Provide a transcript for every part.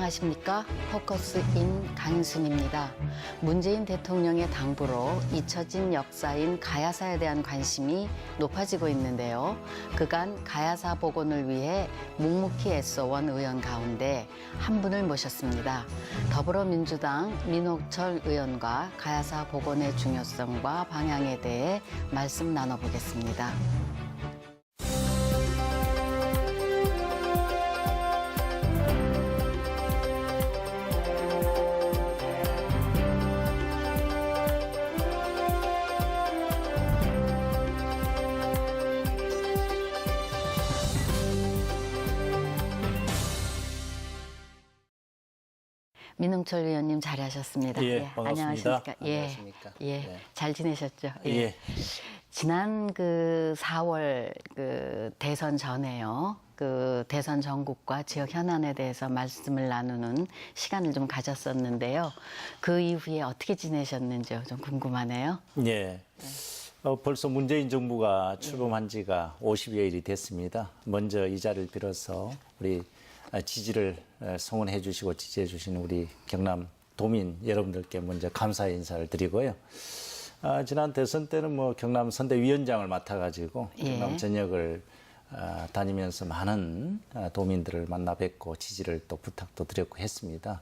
안녕하십니까? 포커스인 강윤순입니다. 문재인 대통령의 당부로 잊혀진 역사인 가야사에 대한 관심이 높아지고 있는데요. 그간 가야사 복원을 위해 묵묵히 애써온 의원 가운데 한 분을 모셨습니다. 더불어민주당 민옥철 의원과 가야사 복원의 중요성과 방향에 대해 말씀 나눠보겠습니다. 민홍철 의원님 잘하셨습니다. 예, 반갑습니다. 안녕하십니까? 안녕하십니까? 예, 네. 잘 지내셨죠? 예. 지난 그 4월 그 대선 전에요. 그 대선 전국과 지역 현안에 대해서 말씀을 나누는 시간을 좀 가졌었는데요. 그 이후에 어떻게 지내셨는지요? 좀 궁금하네요. 예. 벌써 문재인 정부가 출범한 지가 50여일이 됐습니다. 먼저 이 자리를 빌어서 우리 지지를 성원해 주시고 지지해 주시는 우리 경남 도민 여러분들께 먼저 감사의 인사를 드리고요. 지난 대선 때는 뭐 경남 선대위원장을 맡아가지고 경남 전역을 다니면서 많은 도민들을 만나 뵙고 지지를 또 부탁도 드렸고 했습니다.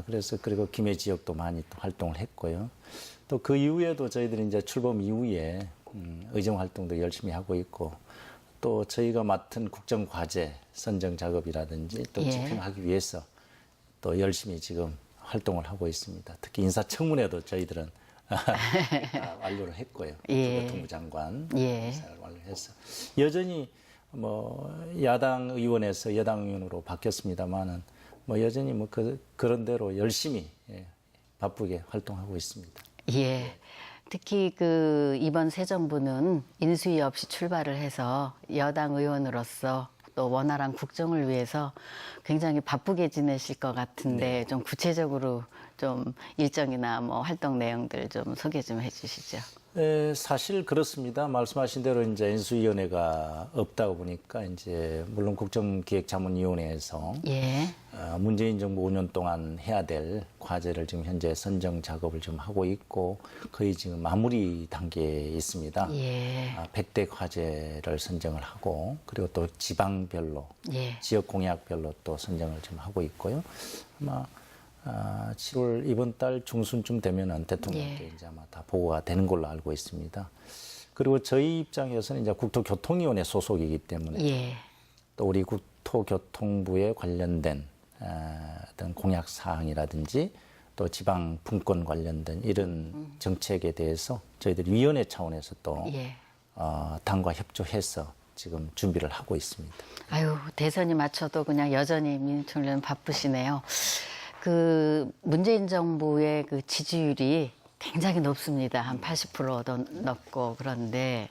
그래서 그리고 김해 지역도 많이 또 활동을 했고요. 또 그 이후에도 저희들이 이제 출범 이후에 의정 활동도 열심히 하고 있고 또 저희가 맡은 국정 과제 선정 작업이라든지 또 집행하기 위해서 또 열심히 지금 활동을 하고 있습니다. 특히 인사청문회도 저희들은 완료를 했고요. 교통부 장관 인사를 완료해서 여전히 뭐 야당 의원에서 여당 의원으로 바뀌었습니다만은 뭐 여전히 뭐 그런 대로 열심히 바쁘게 활동하고 있습니다. 예. 특히 그 이번 새 정부는 인수위 없이 출발을 해서 여당 의원으로서 또 원활한 국정을 위해서 굉장히 바쁘게 지내실 것 같은데 좀 구체적으로 좀 일정이나 뭐 활동 내용들 좀 소개 좀 해주시죠. 사실 그렇습니다. 말씀하신 대로 이제 인수위원회가 없다고 보니까 이제 물론 국정기획자문위원회에서 문재인 정부 5년 동안 해야 될 과제를 지금 현재 선정 작업을 좀 하고 있고 거의 지금 마무리 단계에 있습니다. 100대 과제를 선정을 하고 그리고 또 지방별로 지역 공약별로 또 선정을 좀 하고 있고요. 아마 7월 이번 달 중순쯤 되면은 대통령께 이제 아마 다 보고가 되는 걸로 알고 있습니다. 그리고 저희 입장에서는 이제 국토교통위원회 소속이기 때문에 또 우리 국토교통부에 관련된 어떤 공약 사항이라든지 또 지방 분권 관련된 이런 정책에 대해서 저희들 위원회 차원에서 또 당과 협조해서 지금 준비를 하고 있습니다. 아유, 대선이 맞춰도 그냥 여전히 민홍철 의원 바쁘시네요. 그 문재인 정부의 그 지지율이 굉장히 높습니다. 한 80%도 넘고 그런데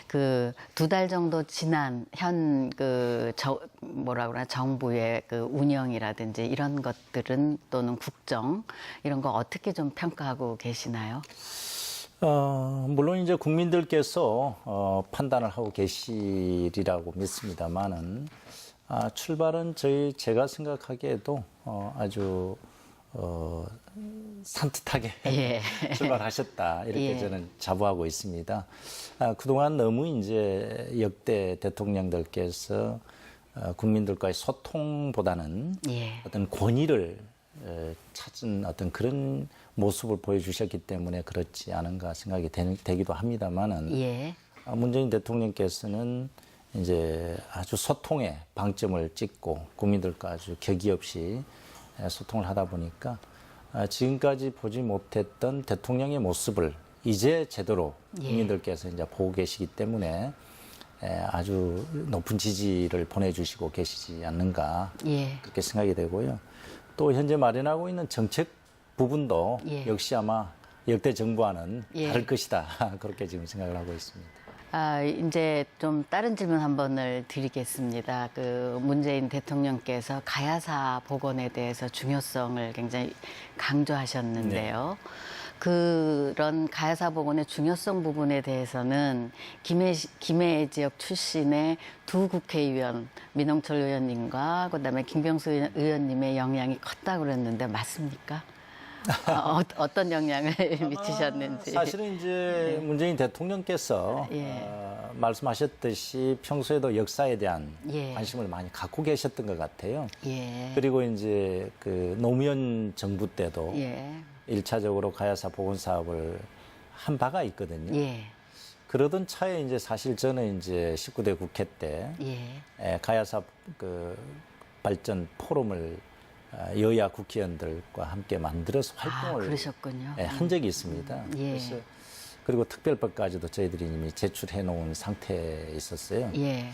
그 2달 정도 지난 현 그 뭐라 그러나 정부의 그 운영이라든지 이런 것들은 또는 국정 이런 거 어떻게 좀 평가하고 계시나요? 물론 이제 국민들께서 판단을 하고 계시리라고 믿습니다만은 출발은 제가 생각하기에도 아주 산뜻하게 출발하셨다 이렇게 저는 자부하고 있습니다. 그동안 너무 이제 역대 대통령들께서 국민들과의 소통보다는 어떤 권위를 찾은 어떤 그런 모습을 보여주셨기 때문에 그렇지 않은가 생각이 되기도 합니다만은 문재인 대통령께서는 이제 아주 소통에 방점을 찍고 국민들과 아주 격의 없이 소통을 하다 보니까 지금까지 보지 못했던 대통령의 모습을 이제 제대로 국민들께서 이제 보고 계시기 때문에 아주 높은 지지를 보내주시고 계시지 않는가 그렇게 생각이 되고요. 또 현재 마련하고 있는 정책 부분도 역시 아마 역대 정부와는 다를 것이다 그렇게 지금 생각을 하고 있습니다. 이제 좀 다른 질문 한 번을 드리겠습니다. 그 문재인 대통령께서 가야사 복원에 대해서 중요성을 굉장히 강조하셨는데요. 그런 가야사 복원의 중요성 부분에 대해서는 김해 지역 출신의 두 국회의원 민홍철 의원님과 그다음에 김병수 의원님의 영향이 컸다고 그랬는데 맞습니까? 어떤 영향을 미치셨는지. 사실은 이제 문재인 대통령께서 예. 말씀하셨듯이 평소에도 역사에 대한 예. 관심을 많이 갖고 계셨던 것 같아요. 예. 그리고 이제 그 노무현 정부 때도 예. 1차적으로 가야사 복원 사업을 한 바가 있거든요. 예. 그러던 차에 이제 사실 저는 이제 19대 국회 때 예. 가야사 그 발전 포럼을 여야 국회의원들과 함께 만들어서 활동을 그러셨군요. 한 적이 있습니다. 예. 그래서 그리고 특별법까지도 저희들이 이미 제출해 놓은 상태에 있었어요. 예.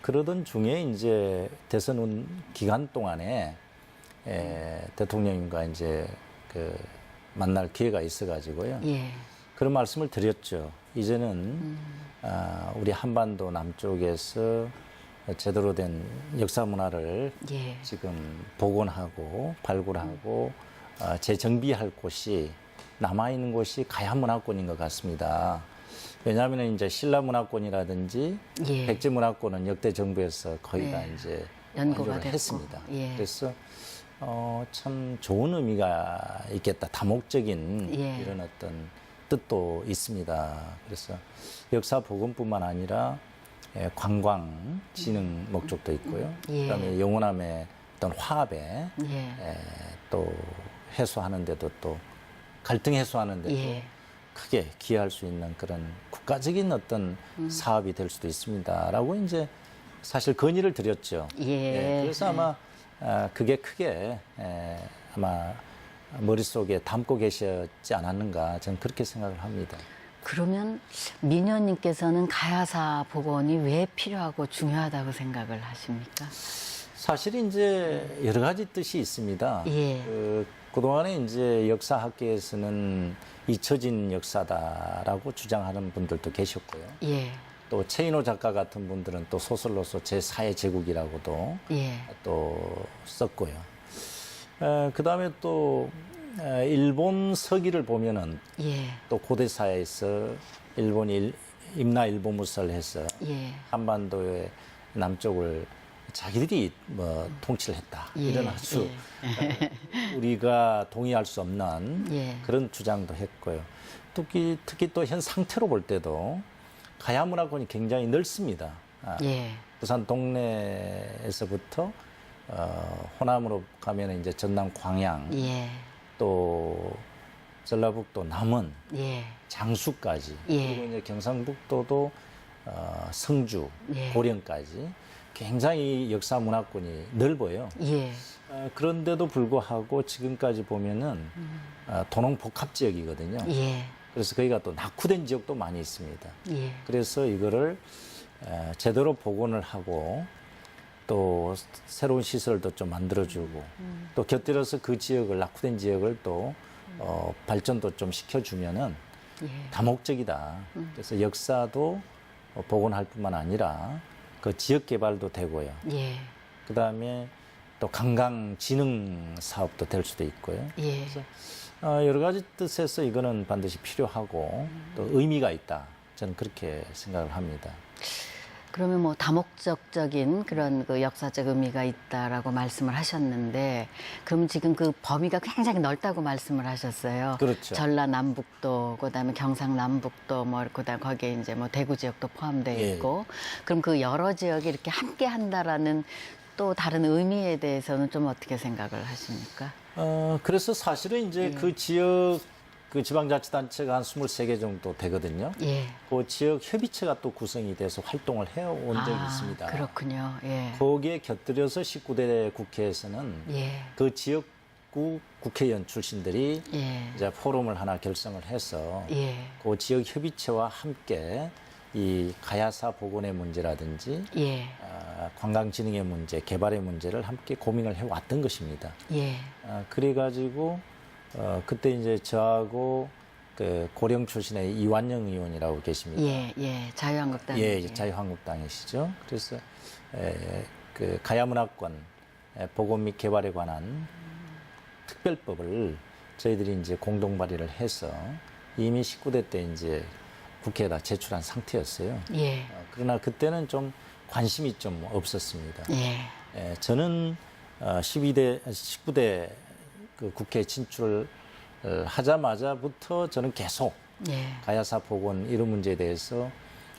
그러던 중에 이제 대선 기간 동안에 대통령님과 이제 그 만날 기회가 있어가지고요. 예. 그런 말씀을 드렸죠. 이제는 우리 한반도 남쪽에서 제대로 된 역사 문화를 예. 지금 복원하고 발굴하고 재정비할 곳이 남아있는 곳이 가야문화권인 것 같습니다. 왜냐하면 이제 신라문화권이라든지 예. 백제문화권은 역대 정부에서 거의 다 네. 이제 연구가 완료를 됐고. 했습니다. 예. 그래서 참 좋은 의미가 있겠다. 다목적인 예. 이런 어떤 뜻도 있습니다. 그래서 역사 복원뿐만 아니라 관광 진흥 목적도 있고요. 예. 그다음에 영호남의 어떤 화합에 예. 또 해소하는데도 또 갈등 해소하는데도 예. 크게 기여할 수 있는 그런 국가적인 어떤 사업이 될 수도 있습니다라고 이제 사실 건의를 드렸죠. 예. 그래서 아마 그게 크게 아마 머릿속에 담고 계셨지 않았는가 저는 그렇게 생각을 합니다. 그러면 민현님께서는 가야사 복원이 왜 필요하고 중요하다고 생각을 하십니까? 사실 이제 여러 가지 뜻이 있습니다. 예. 그동안에 이제 역사학계에서는 잊혀진 역사다라고 주장하는 분들도 계셨고요. 예. 또 최인호 작가 같은 분들은 또 소설로서 제4의 제국이라고도 예. 또 썼고요. 그 다음에 또 일본 서기를 보면은 예. 또 고대사에서 일본이 임나일보무사를 해서 예. 한반도의 남쪽을 자기들이 뭐 통치를 했다. 예, 이런 아주 우리가 동의할 수 없는 예. 그런 주장도 했고요. 특히 또 현 상태로 볼 때도 가야 문화권이 굉장히 넓습니다. 예. 부산 동네에서부터 호남으로 가면 이제 전남 광양, 예. 또 전라북도 남원, 예. 장수까지, 예. 그리고 이제 경상북도도 성주, 예. 고령까지 굉장히 역사 문화권이 넓어요. 예. 그런데도 불구하고 지금까지 보면은 도농 복합 지역이거든요. 예. 그래서 거기가 또 낙후된 지역도 많이 있습니다. 예. 그래서 이거를 제대로 복원을 하고 또 새로운 시설도 좀 만들어주고 또 곁들여서 그 지역을 낙후된 지역을 또 발전도 좀 시켜주면은 예. 다목적이다. 그래서 역사도 복원할 뿐만 아니라 그 지역 개발도 되고요. 예. 그 다음에 또 관광 진흥 사업도 될 수도 있고요. 예. 여러 가지 뜻에서 이거는 반드시 필요하고 또 의미가 있다. 저는 그렇게 생각을 합니다. 그러면 뭐 다목적적인 그런 그 역사적 의미가 있다라고 말씀을 하셨는데, 그럼 지금 그 범위가 굉장히 넓다고 말씀을 하셨어요. 그렇죠. 전라남북도, 그다음에 경상남북도, 뭐 그다음 거기에 이제 뭐 대구 지역도 포함되어 예. 있고, 그럼 그 여러 지역이 이렇게 함께 한다라는 또 다른 의미에 대해서는 좀 어떻게 생각을 하십니까? 그래서 사실은 이제 그 지역 그 지방자치단체가 한 23개 정도 되거든요. 예. 그 지역 협의체가 또 구성이 돼서 활동을 해온 적이 있습니다. 그렇군요. 예. 거기에 곁들여서 19대 국회에서는 예. 그 지역구 국회의원 출신들이 예. 이제 포럼을 하나 결성을 해서 예. 그 지역 협의체와 함께 이 가야사 복원의 문제라든지 예. 관광진흥의 문제, 개발의 문제를 함께 고민을 해왔던 것입니다. 예. 그래가지고 그때 이제 저하고 그 고령 출신의 이완영 의원이라고 계십니다. 예. 예. 자유한국당. 예, 자유한국당이시죠. 그래서 그 가야문화권 복원 및 개발에 관한 특별법을 저희들이 이제 공동 발의를 해서 이미 19대 때 이제 국회에다 제출한 상태였어요. 예. 그러나 그때는 좀 관심이 좀 없었습니다. 예. 저는 19대 그 국회 진출을 하자마자부터 저는 계속 예. 가야사 복원 이런 문제에 대해서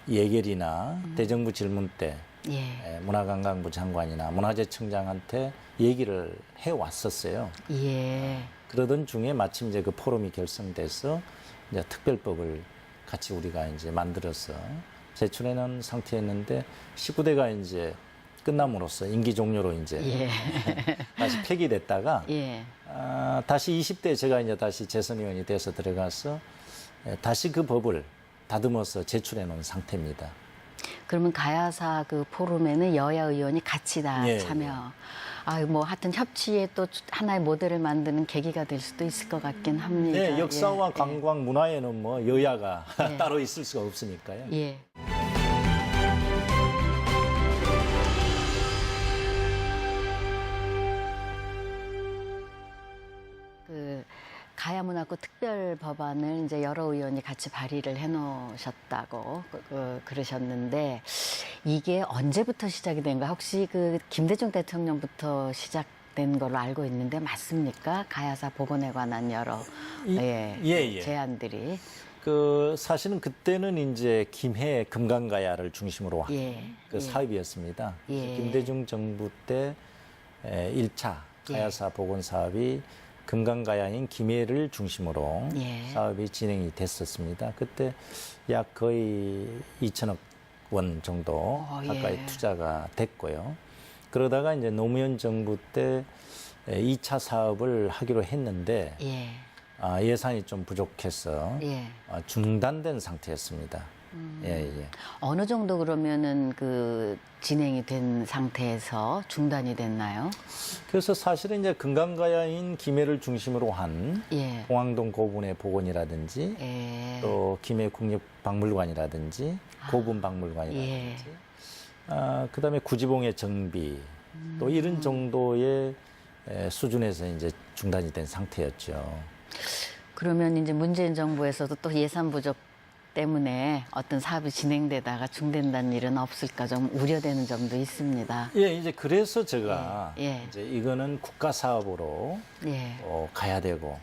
예결이나 대정부 질문 때 예. 문화관광부 장관이나 문화재청장한테 얘기를 해왔었어요. 예. 그러던 중에 마침 이제 그 포럼이 결성돼서 이제 특별법을 같이 우리가 이제 만들어서 제출해놓은 상태였는데 19대가 이제 끝남으로써 임기 종료로 이제 예. 다시 폐기됐다가 예. 다시 20대 제가 이제 다시 재선 의원이 돼서 들어가서 다시 그 법을 다듬어서 제출해 놓은 상태입니다. 그러면 가야사 그 포럼에는 여야 의원이 같이 다 예, 참여. 뭐 하여튼 협치에 또 하나의 모델을 만드는 계기가 될 수도 있을 것 같긴 합니다. 네, 역사와 예, 관광 문화에는 뭐 여야가 예. 따로 있을 수가 없으니까요. 예. 그 가야문화권 특별 법안을 이제 여러 의원이 같이 발의를 해놓으셨다고 그러셨는데 이게 언제부터 시작이 된 거야? 혹시 그 김대중 대통령부터 시작된 걸로 알고 있는데 맞습니까? 가야사 복원에 관한 여러 예. 제안들이 그 사실은 그때는 이제 김해 금강가야를 중심으로 한 그 예. 사업이었습니다. 예. 김대중 정부 때 1차 가야사 복원 사업이 금강가야인 김해를 중심으로 예. 사업이 진행이 됐었습니다. 그때 약 거의 2천억 원 정도 가까이 예. 투자가 됐고요. 그러다가 이제 노무현 정부 때 2차 사업을 하기로 했는데 예. 예산이 좀 부족해서 예. 중단된 상태였습니다. 예. 어느 정도 그러면은 그 진행이 된 상태에서 중단이 됐나요? 그래서 사실은 이제 금강가야인 김해를 중심으로 한 예. 봉황동 고분의 복원이라든지 예. 또 김해 국립박물관이라든지 고분박물관이라든지 그다음에 구지봉의 정비 또 이런 정도의 수준에서 이제 중단이 된 상태였죠. 그러면 이제 문재인 정부에서도 또 예산 부족 때문에 어떤 사업이 진행되다가 중단된 일은 없을까 좀 우려되는 점도 있습니다. 예, 이제 그래서 제가 예. 이제 이거는 국가 사업으로 예. 가야 되고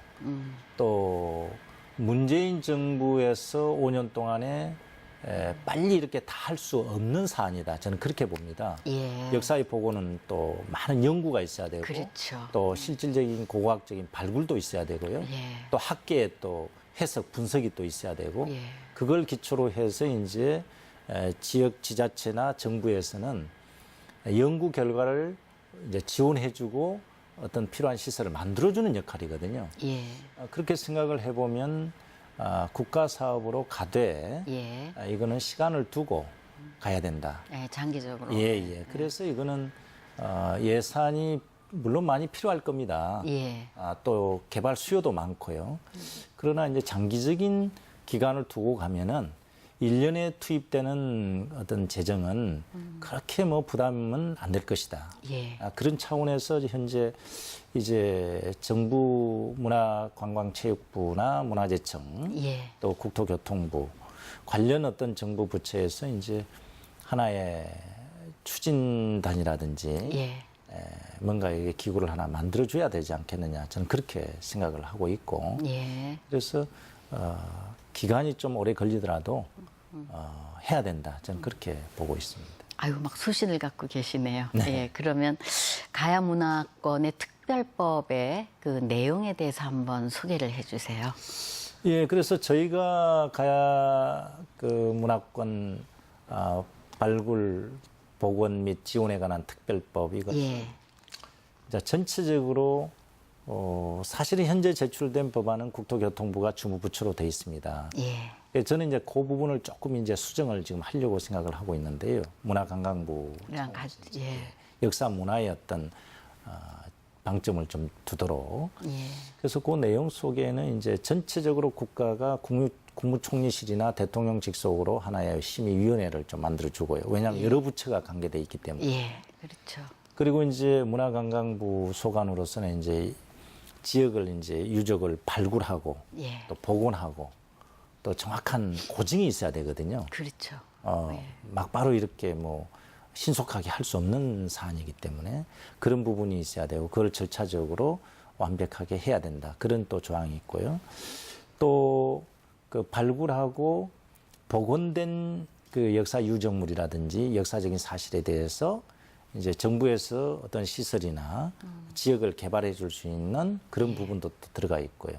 또 문재인 정부에서 5년 동안에 빨리 이렇게 다 할 수 없는 사안이다. 저는 그렇게 봅니다. 예. 역사의 복원은 또 많은 연구가 있어야 되고 그렇죠. 또 실질적인 고고학적인 발굴도 있어야 되고요. 예. 또 학계의 또 해석 분석이 또 있어야 되고 예. 그걸 기초로 해서 이제 지역 지자체나 정부에서는 연구 결과를 이제 지원해주고 어떤 필요한 시설을 만들어주는 역할이거든요. 예. 그렇게 생각을 해보면 국가 사업으로 가되 예. 이거는 시간을 두고 가야 된다. 예. 장기적으로. 예. 그래서 이거는 예산이 물론 많이 필요할 겁니다. 예. 또 개발 수요도 많고요. 그러나 이제 장기적인 기간을 두고 가면은 1년에 투입되는 어떤 재정은 그렇게 뭐 부담은 안 될 것이다. 예. 그런 차원에서 현재 이제 정부 문화관광체육부나 문화재청 예. 또 국토교통부 관련 어떤 정부 부처에서 이제 하나의 추진단이라든지 예. 뭔가 이게 기구를 하나 만들어줘야 되지 않겠느냐 저는 그렇게 생각을 하고 있고 예. 그래서 기간이 좀 오래 걸리더라도 해야 된다 저는 그렇게 보고 있습니다. 아유, 막 소신을 갖고 계시네요. 예, 그러면 가야 문화권의 특별법의 그 내용에 대해서 한번 소개를 해주세요. 예, 그래서 저희가 가야 그 문화권 발굴 복원 및 지원에 관한 특별법 이거 예. 전체적으로 사실은 현재 제출된 법안은 국토교통부가 주무부처로 돼 있습니다. 예. 저는 이제 그 부분을 조금 이제 수정을 지금 하려고 생각을 하고 있는데요. 문화관광부 예. 역사 문화의 어떤 방점을 좀 두도록. 예. 그래서 그 내용 속에는 이제 전체적으로 국가가 국무총리실이나 대통령 직속으로 하나의 심의위원회를 좀 만들어주고요. 왜냐하면 여러 부처가 관계돼 있기 때문에. 예. 그렇죠. 그리고 이제 문화관광부 소관으로서는 이제 지역을 이제 유적을 발굴하고 예. 또 복원하고 또 정확한 고증이 있어야 되거든요. 그렇죠. 막 바로 이렇게 뭐 신속하게 할 수 없는 사안이기 때문에 그런 부분이 있어야 되고 그걸 절차적으로 완벽하게 해야 된다. 그런 또 조항이 있고요. 또 그 발굴하고 복원된 그 역사 유적물이라든지 역사적인 사실에 대해서 이제 정부에서 어떤 시설이나 지역을 개발해 줄 수 있는 그런 부분도 또 들어가 있고요.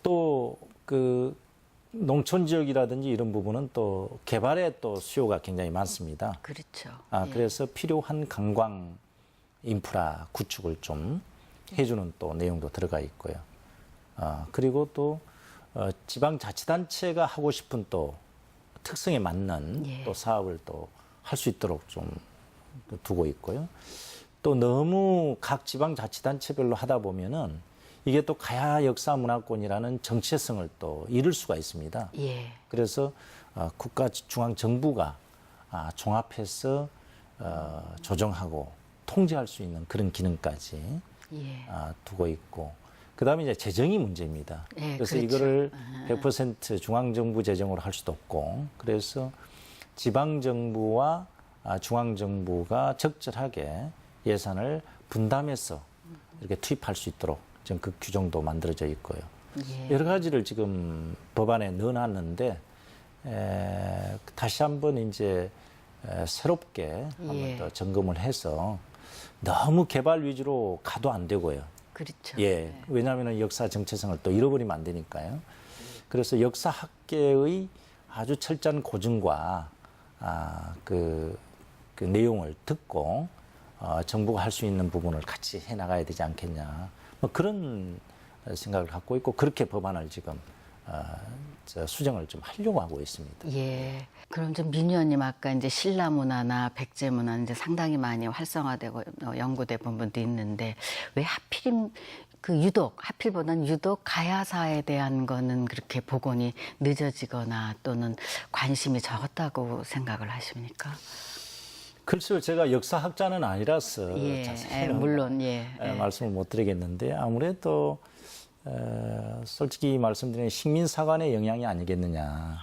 또 그 농촌 지역이라든지 이런 부분은 또 개발에 또 수요가 굉장히 많습니다. 그렇죠. 그래서 필요한 관광 인프라 구축을 좀 해주는 또 내용도 들어가 있고요. 그리고 또 지방자치단체가 하고 싶은 또 특성에 맞는 또 사업을 또 할 수 있도록 좀 두고 있고요. 또 너무 각 지방자치단체별로 하다 보면은 이게 또 가야 역사문화권이라는 정체성을 또 잃을 수가 있습니다. 예. 그래서 국가 중앙정부가 종합해서 조정하고 통제할 수 있는 그런 기능까지 두고 있고 그다음에 이제 재정이 문제입니다. 예, 그래서 그렇죠. 이거를 100% 중앙정부 재정으로 할 수도 없고 그래서 지방정부와 중앙정부가 적절하게 예산을 분담해서 이렇게 투입할 수 있도록 지금 그 규정도 만들어져 있고요. 여러 가지를 지금 법안에 넣어놨는데 다시 한번 이제 새롭게 한번 더 점검을 해서 너무 개발 위주로 가도 안 되고요. 그렇죠. 예, 왜냐하면 역사 정체성을 또 잃어버리면 안 되니까요. 그래서 역사학계의 아주 철저한 고증과 그 내용을 듣고 정부가 할 수 있는 부분을 같이 해 나가야 되지 않겠냐. 뭐 그런 생각을 갖고 있고 그렇게 법안을 지금 수정을 좀 하려고 하고 있습니다. 예. 그럼 좀 민의원님 아까 이제 신라 문화나 백제 문화 이제 상당히 많이 활성화되고 연구된 부분도 있는데 왜 하필 하필보다는 유독 가야사에 대한 거는 그렇게 복원이 늦어지거나 또는 관심이 적었다고 생각을 하십니까? 글쎄요, 제가 역사학자는 아니라서 자세히는 물론 말씀을 못 드리겠는데 아무래도 솔직히 말씀드리면 식민사관의 영향이 아니겠느냐.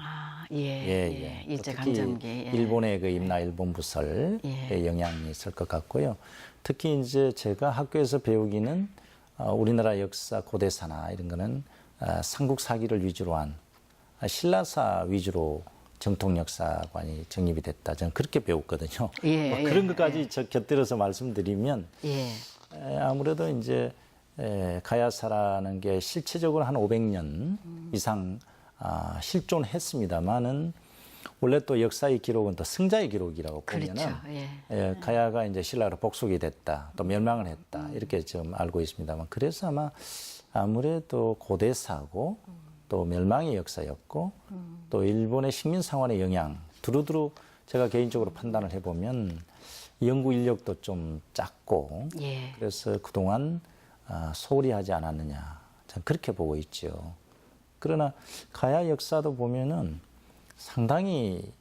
일제강점기. 특히 일본의 그 임나 일본 부설의 영향이 있을 것 같고요. 특히 이제 제가 학교에서 배우기는 우리나라 역사 고대사나 이런 거는 삼국사기를 위주로 한 신라사 위주로 정통 역사관이 정립이 됐다. 저는 그렇게 배웠거든요. 그런 것까지 곁들여서 말씀드리면 아무래도 이제 가야사라는 게 실체적으로 한 500년 이상 실존했습니다만은 원래 또 역사의 기록은 또 승자의 기록이라고 보면은 가야가 이제 신라로 복속이 됐다, 또 멸망을 했다 이렇게 좀 알고 있습니다만 그래서 아무래도 고대사고 또 멸망의 역사였고 또 일본의 식민상환의 영향 두루두루 제가 개인적으로 판단을 해보면 연구 인력도 좀 작고 그래서 그동안 소홀히 하지 않았느냐 저는 그렇게 보고 있죠. 그러나 가야 역사도 보면은 상당히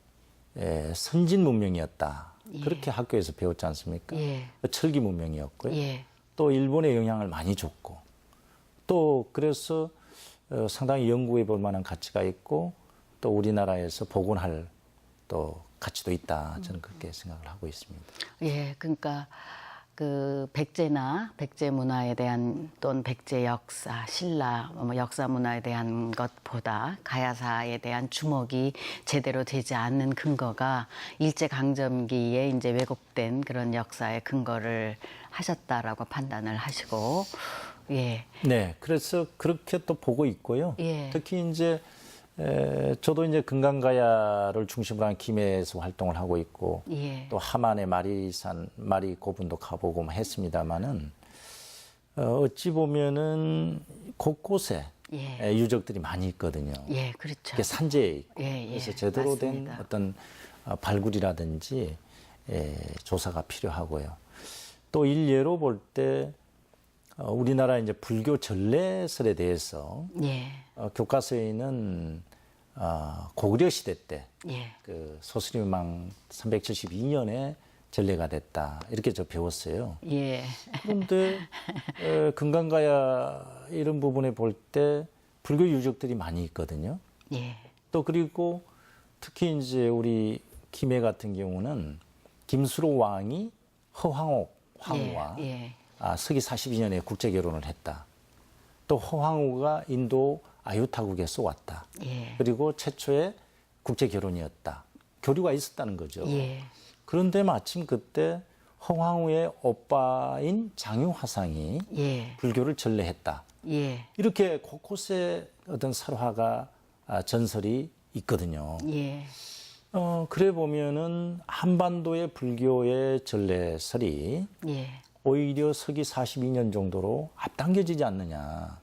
선진 문명이었다. 그렇게 학교에서 배웠지 않습니까? 철기 문명이었고요. 또 일본의 영향을 많이 줬고 또 그래서 상당히 연구해 볼 만한 가치가 있고 또 우리나라에서 복원할 또 가치도 있다. 저는 그렇게 생각을 하고 있습니다. 그러니까 그 백제나 백제 문화에 대한 또는 백제 역사, 신라 역사 문화에 대한 것보다 가야사에 대한 주목이 제대로 되지 않는 근거가 일제 강점기에 이제 왜곡된 그런 역사의 근거를 하셨다라고 판단을 하시고 네, 그래서 그렇게 또 보고 있고요. 특히 이제 저도 이제 금강가야를 중심으로 한 김해에서 활동을 하고 있고 또 함안의 마리 고분도 가보고 했습니다마는 어찌 보면은 곳곳에 유적들이 많이 있거든요. 그렇죠. 그게 산재에 있고 그래서 제대로 맞습니다. 된 어떤 발굴이라든지 조사가 필요하고요. 또 일례로 볼 때 우리나라 이제 불교 전래설에 대해서 교과서에는 고구려 시대 때 그 소수림왕 372년에 전례가 됐다. 이렇게 저 배웠어요. 예. 그런데 금강가야 이런 부분에 볼 때 불교 유적들이 많이 있거든요. 예. 또 그리고 특히 이제 우리 김해 같은 경우는 김수로 왕이 허황옥 황후와 예. 서기 42년에 국제 결혼을 했다. 또 허황후가 인도 아유타국에서 왔다. 예. 그리고 최초의 국제 결혼이었다. 교류가 있었다는 거죠. 예. 그런데 마침 그때 허황후의 오빠인 장유화상이 예. 불교를 전래했다. 예. 이렇게 곳곳에 어떤 설화가 전설이 있거든요. 예. 그래 보면은 한반도의 불교의 전래설이 예. 오히려 서기 42년 정도로 앞당겨지지 않느냐.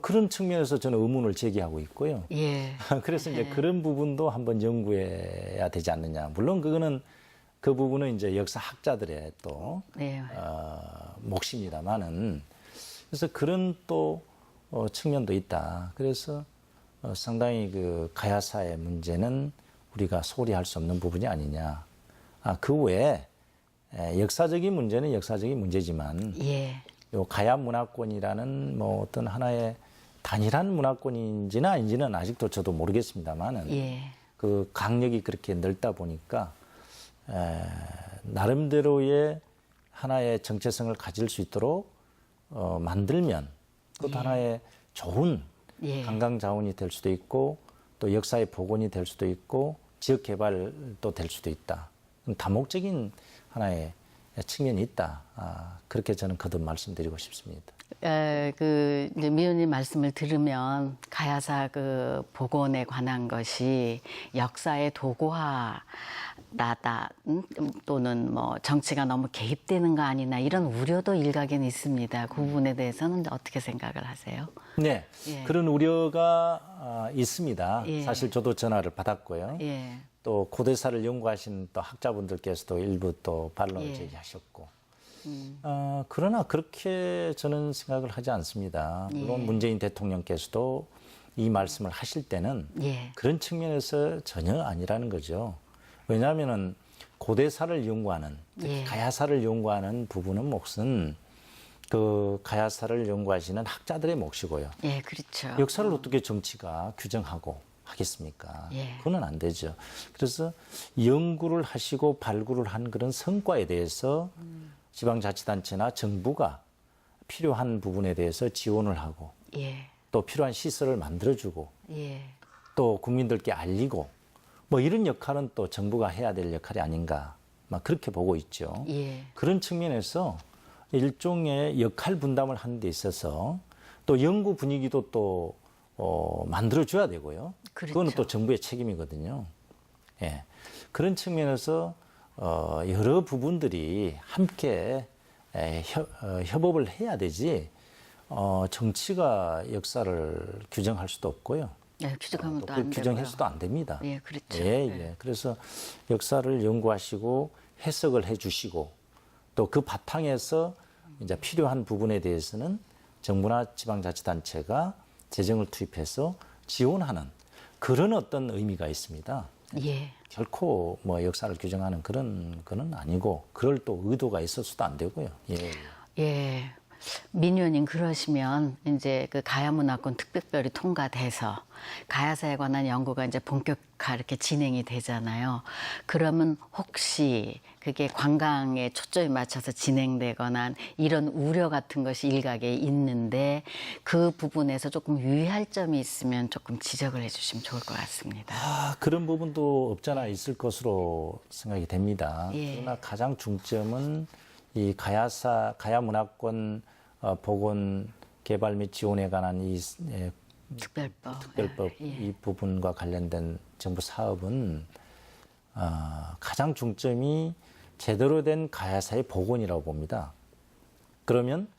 그런 측면에서 저는 의문을 제기하고 있고요. 예. 그래서 이제 그런 부분도 한번 연구해야 되지 않느냐. 물론 그 부분은 이제 역사학자들의 또 네. 몫입니다만은 그래서 그런 또 측면도 있다. 그래서 상당히 그 가야사의 문제는 우리가 소홀히 할 수 없는 부분이 아니냐. 그 외에 역사적인 문제는 역사적인 문제지만 예. 요 가야 문화권이라는 뭐 어떤 하나의 단일한 문화권인지는 아닌지는 아직도 저도 모르겠습니다만은 예. 그 강력이 그렇게 넓다 보니까 나름대로의 하나의 정체성을 가질 수 있도록 만들면 그것도 하나의 좋은 예. 관광 자원이 될 수도 있고 또 역사의 복원이 될 수도 있고 지역 개발도 될 수도 있다. 다목적인 하나의 측면이 있다. 그렇게 저는 거듭 말씀드리고 싶습니다. 이제 미연님 말씀을 들으면 가야사 그 복원에 관한 것이 역사의 도구화 나다 또는 뭐 정치가 너무 개입되는 거 아니나 이런 우려도 일각에는 있습니다. 그 부분에 대해서는 어떻게 생각을 하세요? 네, 예. 그런 우려가 있습니다. 예. 사실 저도 전화를 받았고요. 예. 또 고대사를 연구하신 또 학자분들께서도 일부 또 반론을 예. 제기하셨고. 그러나 그렇게 저는 생각을 하지 않습니다. 물론 예. 문재인 대통령께서도 이 말씀을 하실 때는 예. 그런 측면에서 전혀 아니라는 거죠. 왜냐하면은 고대사를 연구하는, 특히 예. 가야사를 연구하는 부분은 몫은 그 가야사를 연구하시는 학자들의 몫이고요. 예, 그렇죠. 역사를 어떻게 정치가 규정하고 하겠습니까? 예. 그건 안 되죠. 그래서 연구를 하시고 발굴을 한 그런 성과에 대해서 지방자치단체나 정부가 필요한 부분에 대해서 지원을 하고 예. 또 필요한 시설을 만들어주고 예. 또 국민들께 알리고 뭐 이런 역할은 또 정부가 해야 될 역할이 아닌가 막 그렇게 보고 있죠. 예. 그런 측면에서 일종의 역할 분담을 하는 데 있어서 또 연구 분위기도 또 만들어줘야 되고요. 그렇죠. 그거는 또 정부의 책임이거든요. 예. 그런 측면에서 여러 부분들이 함께 협업을 해야 되지 정치가 역사를 규정할 수도 없고요. 예, 규정하면 또 그 안 되고요. 규정해서도 안 됩니다. 예, 그렇죠. 예, 예. 그래서 역사를 연구하시고 해석을 해주시고 또 그 바탕에서 이제 필요한 부분에 대해서는 정부나 지방자치단체가 재정을 투입해서 지원하는 그런 어떤 의미가 있습니다. 예. 결코 뭐 역사를 규정하는 그런 거는 아니고 그럴 또 의도가 있어서도 안 되고요. 예. 예. 민의원님 그러시면 이제 그 가야문화권 특별법이 통과돼서 가야사에 관한 연구가 이제 본격화 이렇게 진행이 되잖아요. 그러면 혹시 그게 관광에 초점이 맞춰서 진행되거나 이런 우려 같은 것이 일각에 있는데 그 부분에서 조금 유의할 점이 있으면 조금 지적을 해주시면 좋을 것 같습니다. 그런 부분도 없잖아 있을 것으로 생각이 됩니다. 예. 그러나 가장 중점은 이 가야 문화권 복원 개발 및 지원에 관한 이 특별법 예. 이 부분과 관련된 정부 사업은 가장 중점이 제대로 된 가야사의 복원이라고 봅니다. 그러면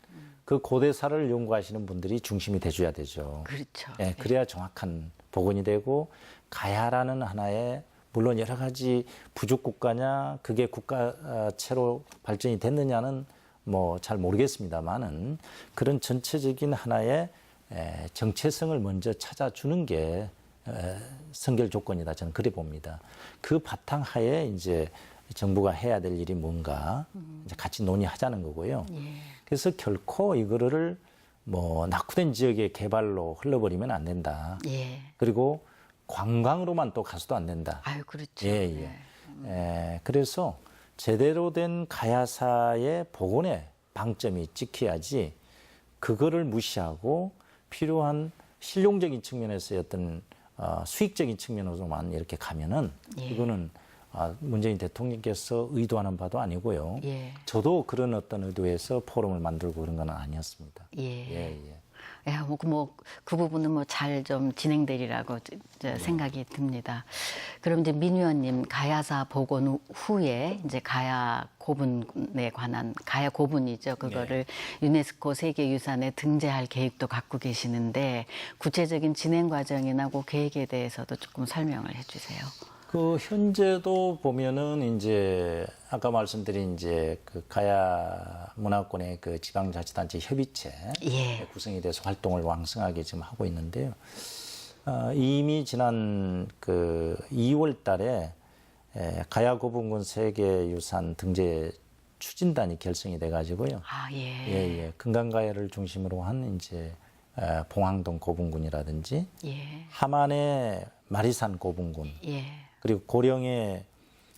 그 고대사를 연구하시는 분들이 중심이 돼줘야 되죠. 그렇죠. 예, 그래야 정확한 복원이 되고 가야라는 하나의 물론 여러 가지 부족 국가냐 그게 국가체로 발전이 됐느냐는 뭐 잘 모르겠습니다만은 그런 전체적인 하나의 정체성을 먼저 찾아주는 게 선결 조건이다 저는 그래 봅니다. 그 바탕하에 이제 정부가 해야 될 일이 뭔가 이제 같이 논의하자는 거고요. 예. 그래서 결코 이거를 뭐 낙후된 지역의 개발로 흘러버리면 안 된다. 예. 그리고 관광으로만 또 가서도 안 된다. 아유, 그렇죠. 예, 예. 그래서 제대로 된 가야사의 복원의 방점이 찍혀야지 그거를 무시하고 필요한 실용적인 측면에서의 어떤 수익적인 측면으로만 이렇게 가면은 예. 이거는 문재인 대통령께서 의도하는 바도 아니고요. 예. 저도 그런 어떤 의도에서 포럼을 만들고 그런 건 아니었습니다. 예. 예, 예. 야, 그 부분은 뭐 잘 좀 진행되리라고 생각이 듭니다. 그럼 이제 민 의원님 가야사 복원 후에 이제 가야 고분에 관한 가야 고분이죠. 그거를 유네스코 세계유산에 등재할 계획도 갖고 계시는데 구체적인 진행 과정이나 그 계획에 대해서도 조금 설명을 해주세요. 그 현재도 보면은 이제 아까 말씀드린 이제 그 가야 문화권의 그 지방자치단체 협의체 예. 구성이 돼서 활동을 왕성하게 지금 하고 있는데요. 이미 지난 그 2월 달에 가야 고분군 세계유산 등재 추진단이 결성이 돼 가지고요. 아, 예. 예. 금강가야를 중심으로 한 이제 봉황동 고분군이라든지 예. 함안의 마리산 고분군 예. 그리고 고령의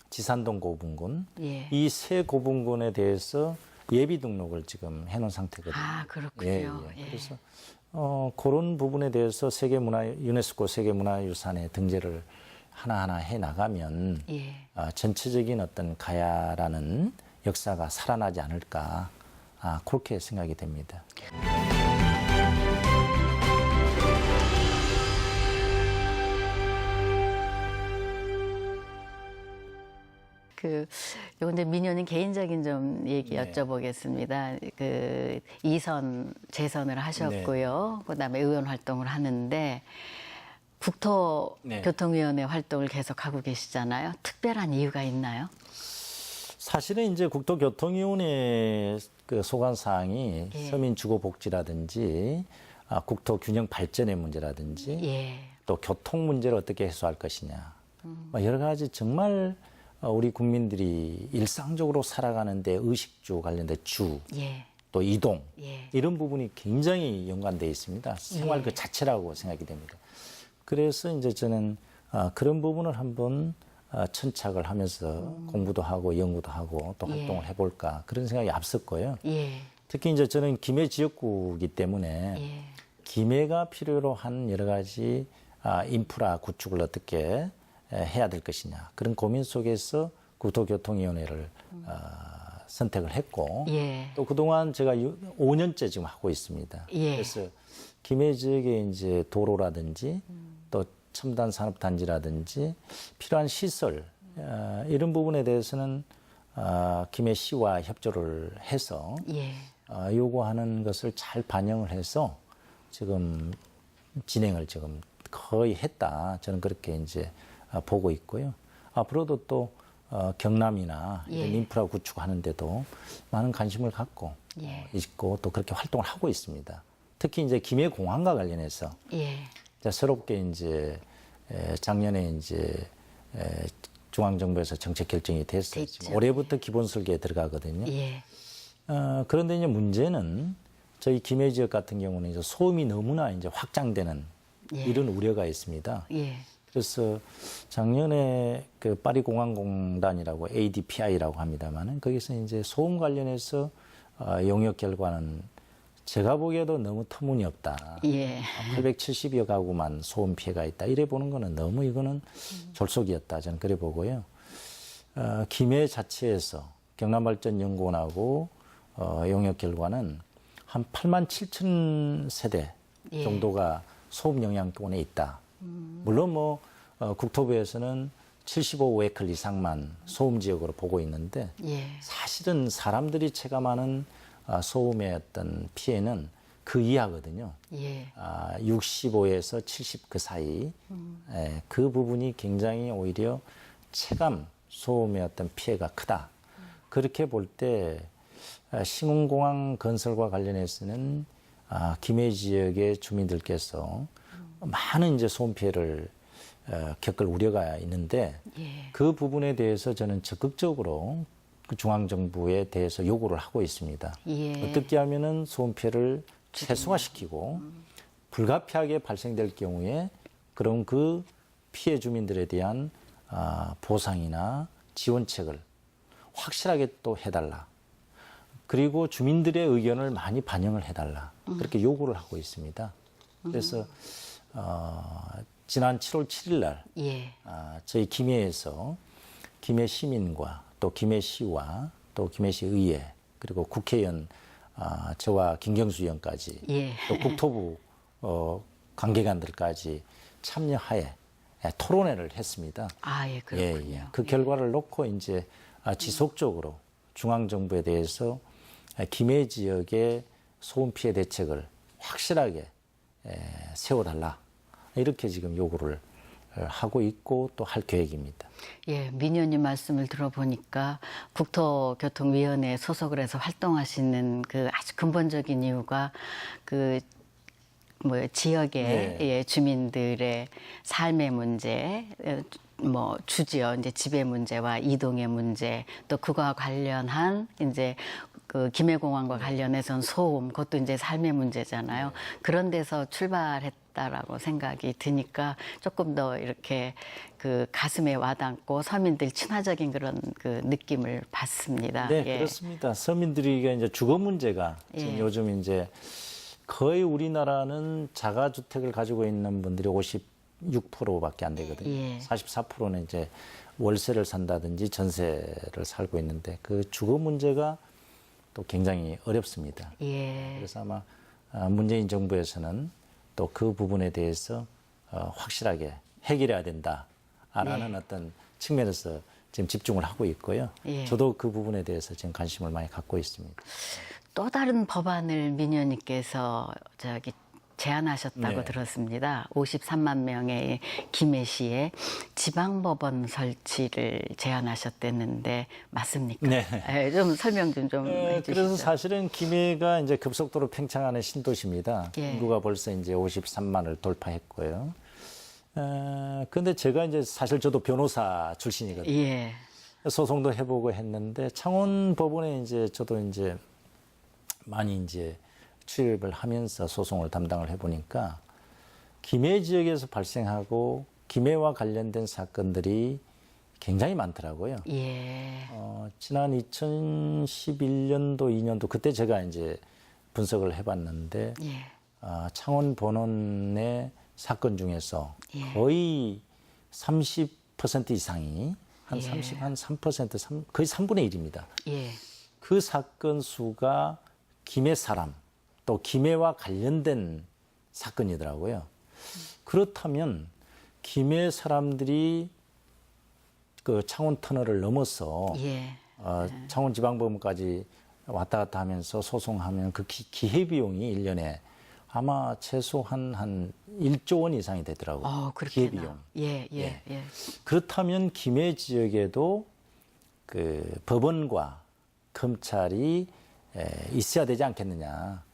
지산동 고분군 예. 이 세 고분군에 대해서 예비 등록을 지금 해놓은 상태거든요. 아, 그렇군요. 예. 예. 그래서 그런 부분에 대해서 유네스코 세계문화유산에 등재를 하나하나 해 나가면 예. 전체적인 어떤 가야라는 역사가 살아나지 않을까 그렇게 생각이 됩니다. 요건 이제 민효님 개인적인 좀 얘기 네. 여쭤보겠습니다. 그 2선 재선을 하셨고요. 그다음에 의원 활동을 하는데 국토교통위원회 활동을 계속하고 계시잖아요. 특별한 이유가 있나요? 사실은 이제 국토교통위원회 그 소관 사항이 서민 주거 복지라든지 국토 균형 발전의 문제라든지 예. 또 교통 문제를 어떻게 해소할 것이냐 여러 가지 정말 우리 국민들이 일상적으로 살아가는데 의식주 관련된 예. 또 이동 예. 이런 부분이 굉장히 연관되어 있습니다. 생활 그 자체라고 생각이 됩니다. 그래서 이제 저는 그런 부분을 한번 천착을 하면서 공부도 하고 연구도 하고 또 활동을 해볼까 그런 생각이 앞섰고요. 예. 특히 이제 저는 김해 지역구이기 때문에 예. 김해가 필요로 한 여러 가지 인프라 구축을 어떻게 해야 될 것이냐 그런 고민 속에서 국토교통위원회를 선택을 했고 예. 또 그동안 제가 5년째 지금 하고 있습니다. 예. 그래서 김해 지역의 이제 도로라든지 또 첨단 산업단지라든지 필요한 시설 이런 부분에 대해서는 김해시와 협조를 해서 예. 요구하는 것을 잘 반영을 해서 지금 진행을 지금 거의 했다. 저는 그렇게 이제 보고 있고요. 앞으로도 또 경남이나 이런 인프라 구축하는데도 많은 관심을 갖고 있고 또 그렇게 활동을 하고 있습니다. 특히 이제 김해 공항과 관련해서 새롭게 이제 작년에 이제 중앙정부에서 정책 결정이 됐어요. 지금 올해부터 기본 설계에 들어가거든요. 그런데 이제 문제는 저희 김해 지역 같은 경우는 이제 소음이 너무나 이제 확장되는 이런 우려가 있습니다. 그래서 작년에 그 파리공항공단이라고 ADPI라고 합니다만은 거기서 이제 소음 관련해서 용역 결과는 제가 보기에도 너무 터무니없다. 870여 가구만 소음 피해가 있다. 이래 보는 거는 너무 이거는 졸속이었다. 저는 그래 보고요. 김해 자체에서 경남발전연구원하고 용역 결과는 한 8만 7천 세대 정도가 소음 영향권에 있다. 물론 뭐 국토부에서는 75웨클 이상만 소음 지역으로 보고 있는데 사실은 사람들이 체감하는 소음의 어떤 피해는 그 이하거든요. 65에서 70 그 사이 그 부분이 굉장히 오히려 체감 소음의 어떤 피해가 크다. 그렇게 볼 때 신흥공항 건설과 관련해서는 김해 지역의 주민들께서 많은 이제 소음 피해를 겪을 우려가 있는데 예. 그 부분에 대해서 저는 적극적으로 그 중앙정부에 대해서 요구를 하고 있습니다. 예. 어떻게 하면은 소음 피해를 최소화시키고 불가피하게 발생될 경우에 그런 그 피해 주민들에 대한 보상이나 지원책을 확실하게 또 해달라. 그리고 주민들의 의견을 많이 반영을 해달라. 그렇게 요구를 하고 있습니다. 그래서 지난 7월 7일 날 예. 저희 김해에서 김해 시민과 또 김해시와 또 김해시 의회 그리고 국회의원 저와 김경수 의원까지 예. 또 국토부 관계관들까지 참여하에 토론회를 했습니다. 예, 그렇군요. 예. 그 결과를 놓고 이제 지속적으로 중앙정부에 대해서 김해 지역의 소음 피해 대책을 확실하게 세워달라. 이렇게 지금 요구를 하고 있고 또 할 계획입니다. 예, 민현님 말씀을 들어보니까 국토교통위원회에 소속을 해서 활동하시는 그 아주 근본적인 이유가 그 지역의 네. 예, 주민들의 삶의 문제, 뭐 주지어 이제 집의 문제와 이동의 문제, 또 그와 관련한 이제 그 김해공항과 관련해서는 소음, 그것도 이제 삶의 문제잖아요. 그런 데서 출발했다라고 생각이 드니까 조금 더 이렇게 그 가슴에 와닿고 서민들 친화적인 그런 그 느낌을 받습니다. 네, 예. 그렇습니다. 서민들이 이제 주거 문제가 지금 예. 요즘 이제 거의 우리나라는 자가주택을 가지고 있는 분들이 56%밖에 안 되거든요. 예. 44%는 이제 월세를 산다든지 전세를 살고 있는데 그 주거 문제가 또 굉장히 어렵습니다. 예. 그래서 아마 문재인 정부에서는 또 그 부분에 대해서 확실하게 해결해야 된다라는 어떤 측면에서 지금 집중을 하고 있고요. 예. 저도 그 부분에 대해서 지금 관심을 많이 갖고 있습니다. 또 다른 법안을 민현님께서 제안하셨다고 네. 들었습니다. 53만 명의 김해시에 지방법원 설치를 제안하셨댔는데 맞습니까? 네. 예, 좀 설명 좀 해주시죠. 그래서 사실은 김해가 이제 급속도로 팽창하는 신도시입니다. 예. 인구가 벌써 이제 53만을 돌파했고요. 근데 제가 이제 사실 저도 변호사 출신이거든요. 예. 소송도 해보고 했는데 창원 법원에 이제 저도 이제 많이 이제 출입을 하면서 소송을 담당을 해보니까 김해 지역에서 발생하고 김해와 관련된 사건들이 굉장히 많더라고요. 예. 지난 2011년도, 2년도 그때 제가 이제 분석을 해봤는데 예. 창원 본원의 사건 중에서 예. 거의 30% 이상이 한 예. 3%, 거의 3분의 1입니다. 예. 그 사건 수가 김해 사람, 또 김해와 관련된 사건이더라고요. 그렇다면 김해 사람들이 그 창원 터널을 넘어서 예. 창원지방법원까지 왔다 갔다 하면서 소송하면 그 기회비용이 1년에 아마 최소한 한 1조 원 이상이 되더라고요. 그렇게나. 기회비용. 예, 예, 예. 그렇다면 김해 지역에도 그 법원과 검찰이 있어야 되지 않겠느냐.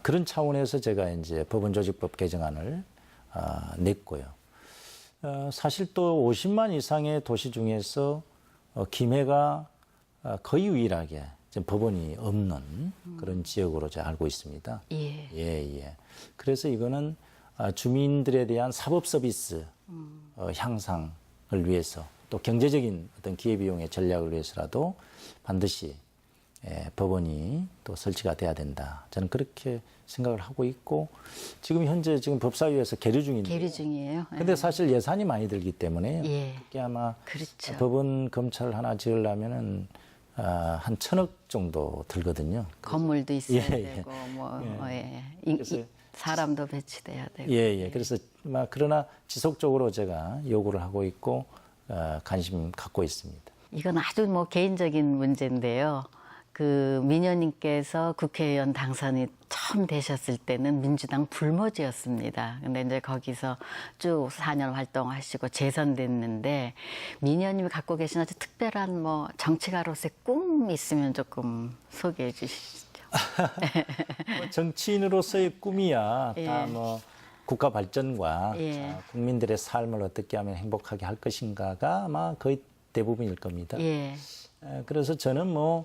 그런 차원에서 제가 이제 법원조직법 개정안을 냈고요. 사실 또 50만 이상의 도시 중에서 김해가 거의 유일하게 지금 법원이 없는 그런 지역으로 제가 알고 있습니다. 예. 예. 그래서 이거는 주민들에 대한 사법 서비스 향상을 위해서 또 경제적인 어떤 기회비용의 전략을 위해서라도 반드시 법원이 또 설치가 돼야 된다. 저는 그렇게 생각을 하고 있고 지금 현재 지금 법사위에서 계류 중인데. 계류 중이에요. 근데 사실 예산이 많이 들기 때문에 예. 그게 아마 그렇죠. 법원 검찰 하나 지으려면은 한 1,000억 정도 들거든요. 건물도 있어야 예, 예. 되고 뭐 예. 예. 그래서 사람도 배치돼야 되고. 예. 그래서 그러나 지속적으로 제가 요구를 하고 있고 관심 갖고 있습니다. 이건 아주 뭐 개인적인 문제인데요. 그 민현님께서 국회의원 당선이 처음 되셨을 때는 민주당 불모지였습니다. 근데 이제 거기서 쭉 4년 활동하시고 재선됐는데 민현님이 갖고 계신 아주 특별한 뭐 정치가로서의 꿈 있으면 조금 소개해 주시죠. 정치인으로서의 꿈이야 예. 다 뭐 국가 발전과 예. 국민들의 삶을 어떻게 하면 행복하게 할 것인가가 아마 거의 대부분일 겁니다. 예. 그래서 저는 뭐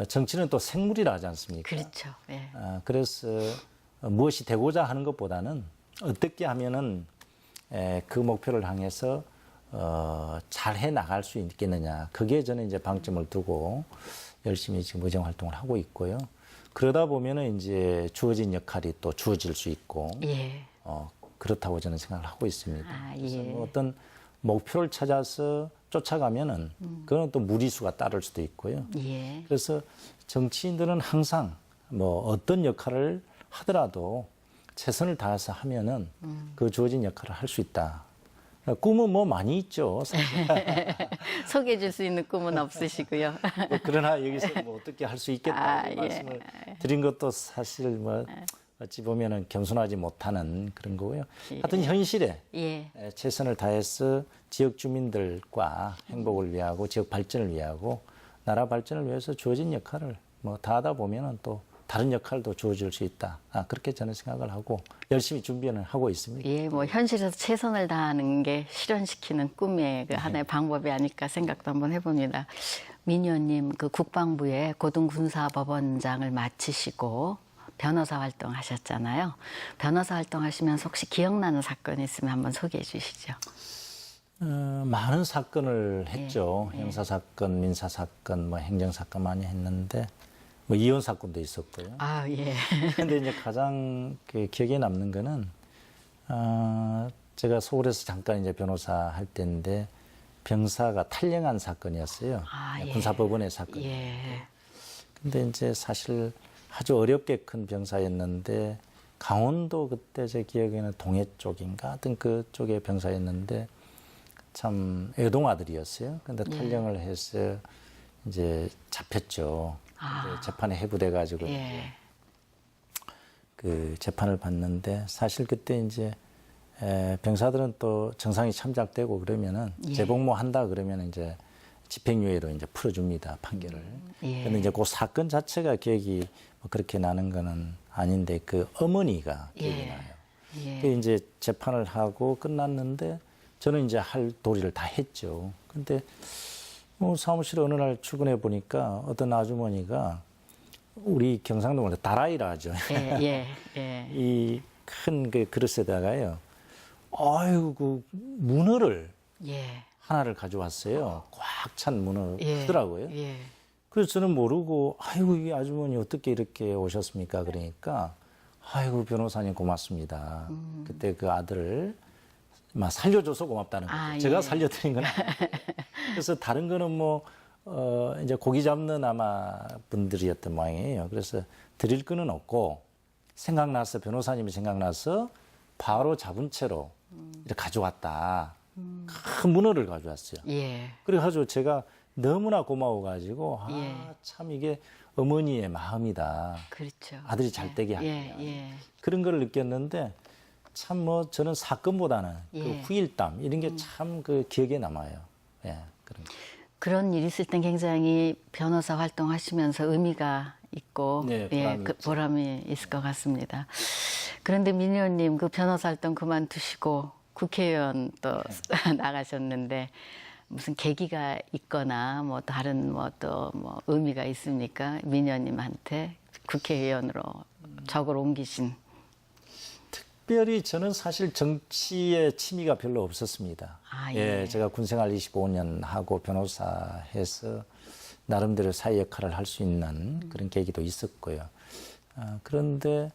정치는 또 생물이라 하지 않습니까? 그렇죠. 예. 그래서 무엇이 되고자 하는 것보다는 어떻게 하면은 그 목표를 향해서 잘 해 나갈 수 있겠느냐. 그게 저는 이제 방점을 두고 열심히 지금 의정 활동을 하고 있고요. 그러다 보면은 이제 주어진 역할이 또 주어질 수 있고 예. 그렇다고 저는 생각을 하고 있습니다. 아, 그래서 예. 뭐 어떤 목표를 찾아서 쫓아가면은 그건 또 무리수가 따를 수도 있고요. 예. 그래서 정치인들은 항상 뭐 어떤 역할을 하더라도 최선을 다해서 하면은 그 주어진 역할을 할 수 있다. 꿈은 뭐 많이 있죠. 사실. 소개해 줄 수 있는 꿈은 없으시고요. 뭐 그러나 여기서 뭐 어떻게 할 수 있겠다 이 예. 말씀을 드린 것도 사실 뭐 어찌 보면은 겸손하지 못하는 그런 거고요. 하여튼 현실에 예. 최선을 다해서 지역 주민들과 행복을 위하고 지역 발전을 위하고 나라 발전을 위해서 주어진 역할을 뭐 다 하다 보면은 또 다른 역할도 주어질 수 있다. 그렇게 저는 생각을 하고 열심히 준비는 하고 있습니다. 예, 뭐 현실에서 최선을 다하는 게 실현시키는 꿈의 그 하나의 방법이 아닐까 생각도 한번 해봅니다. 민 의원님, 그 국방부의 고등군사법원장을 마치시고 변호사 활동하셨잖아요. 변호사 활동하시면서 혹시 기억나는 사건이 있으면 한번 소개해 주시죠. 많은 사건을 했죠. 형사 사건, 민사 사건, 뭐 행정 사건 많이 했는데 뭐 이혼 사건도 있었고요. 아, 예. 근데 이제 가장 그 기억에 남는 거는 제가 서울에서 잠깐 이제 변호사 할 때인데 병사가 탈영한 사건이었어요. 아, 예. 군사법원의 사건. 예. 근데 이제 사실 아주 어렵게 큰 병사였는데 강원도 그때 제 기억에는 동해 쪽인가 하여튼 그쪽의 병사였는데 참 애동 아들이었어요. 근데 탈영을 해서 이제 잡혔죠. 근데 재판에 회부돼 가지고 예. 그 재판을 받는데 사실 그때 이제 병사들은 또 정상이 참작되고 그러면은 재복무 한다 그러면 이제 집행유예로 이제 풀어줍니다 판결을. 예. 근데 이제 그 사건 자체가 기억이 뭐 그렇게 나는 거는 아닌데 그 어머니가 기억이 나요. 예. 그 이제 재판을 하고 끝났는데 저는 이제 할 도리를 다 했죠. 근데 뭐 사무실에 어느 날 출근해 보니까 어떤 아주머니가 우리 경상도말로 다라이라 하죠. 예. 예. 예. 이 큰 그 그릇에다가요. 아유 그 문어를 예. 하나를 가져왔어요. 꽉 찬 문어 예. 크더라고요. 예. 그래서 저는 모르고 아이고 이 아주머니 어떻게 이렇게 오셨습니까? 그러니까 아이고 변호사님 고맙습니다. 그때 그 아들을 막 살려줘서 고맙다는 거죠. 아, 제가 예. 살려드린 건 아니에요. 그래서 다른 거는 뭐 이제 고기 잡는 아마 분들이었던 모양이에요. 그래서 드릴 거는 없고 생각나서 변호사님이 생각나서 바로 잡은 채로 이렇게 가져왔다. 큰 문어를 가져왔어요. 예. 그래가지고 제가 너무나 고마워가지고 예. 참 이게 어머니의 마음이다. 그렇죠. 아들이 잘 되게 하면 예. 예. 그런 걸 느꼈는데 참 뭐 저는 사건보다는 그 예. 후일담 이런 게 참 그 기억에 남아요. 예, 그런 거. 그런 일이 있을 땐 굉장히 변호사 활동하시면서 의미가 있고 네, 예, 보람이 그 있죠. 보람이 있을 것 같습니다. 그런데 민 의원님 그 변호사 활동 그만두시고 국회의원 또 나가셨는데 무슨 계기가 있거나 뭐 다른 뭐 또 뭐 의미가 있습니까? 민 의원님한테 국회의원으로 적을 옮기신. 특별히 저는 사실 정치에 취미가 별로 없었습니다. 아, 예. 제가 군생활 25년 하고 변호사 해서 나름대로 사회 역할을 할 수 있는 그런 계기도 있었고요. 그런데